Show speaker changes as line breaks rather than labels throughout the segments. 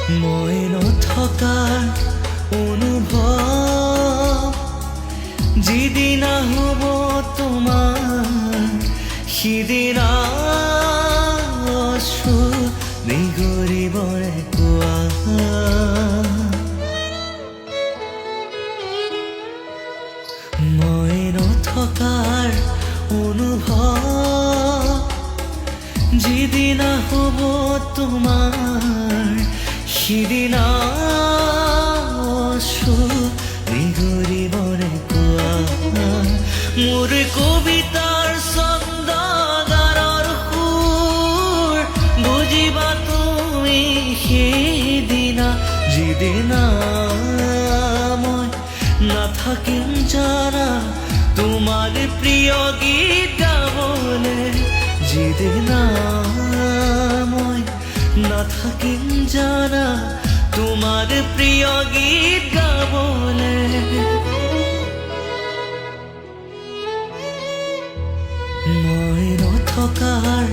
মই নথকাৰ অনুভৱ যিদিনা হ'ব তোমাৰ সিদিনা অশ্ৰু নিগৰিবৰে কোৱা মই নথকাৰ অনুভৱ যিদিনা হ'ব তোমাৰ সিদিনা অশ্ৰু নিগৰিবৰে কোৱা মোৰ কবিতাৰ ছন্দ গানৰ সুৰ বুজিবা তুমি সেইদিনা যিদিনা মই নাথাকিম জানা তোমাৰ প্ৰিয় গীত গাবলে যিদিনা মই নাথাকিম জানা তোমাৰ প্ৰিয় গীত গাবলে মই নথকাৰ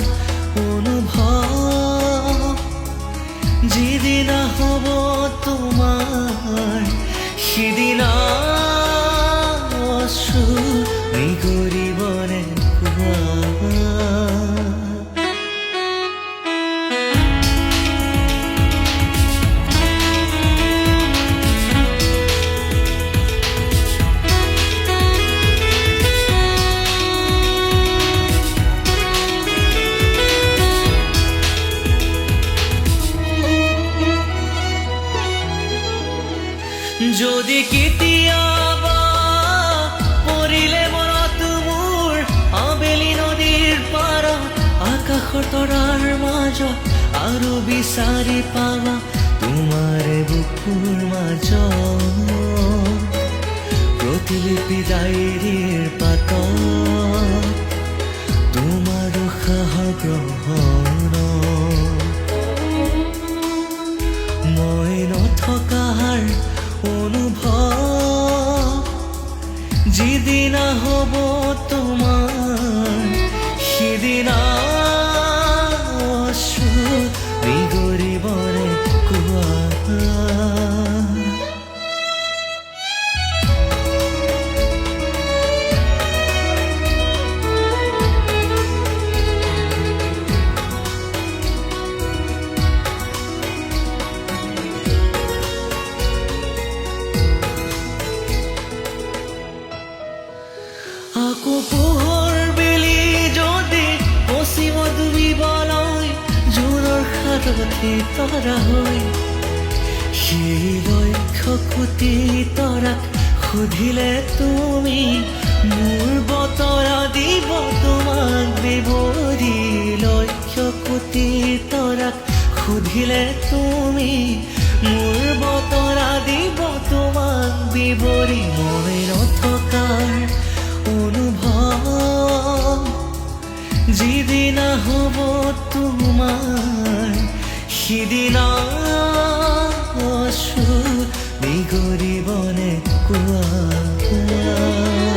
অনুভৱ যিদিনা হ'ব তোমাৰ সিদিনা অশ্ৰু নিগৰিবৰে কোৱা যদি কেতিয়াবা পৰিলে মনত মোৰ আবেলি নদীৰ পাৰত আকাশৰ তৰাৰ মাজত আৰু বিচাৰি পাবা তোমাৰ বুকুৰ মাজত প্ৰতিলিপি ডায়েৰীৰ পাতত তোমাৰ উশাহৰ গ্ৰহণ মই নথকাৰ অনুভৱ যিদিনা হ'ব তোমাৰ সিদিনা অশ্ৰু নিগৰিবৰে কোৱা আকৌ পোহৰ বেলি যদি পশ্চিমত ডুবিবলৈ জোৰৰ সাৰথি তৰা হৈ সেই লক্ষ্য কোটি তৰাক সুধিলে তুমি মোৰ বতৰা দিব তোমাক বিৱৰি লক্ষ্য কোটি তৰাক সুধিলে তুমি মোৰ বতৰা দিব তোমাক বিৱৰি মই নথকাৰ অনুভৱ যিদিনা হ'ব তোমাৰ সিদিনা অশ্ৰু নিগৰিবনে কোৱা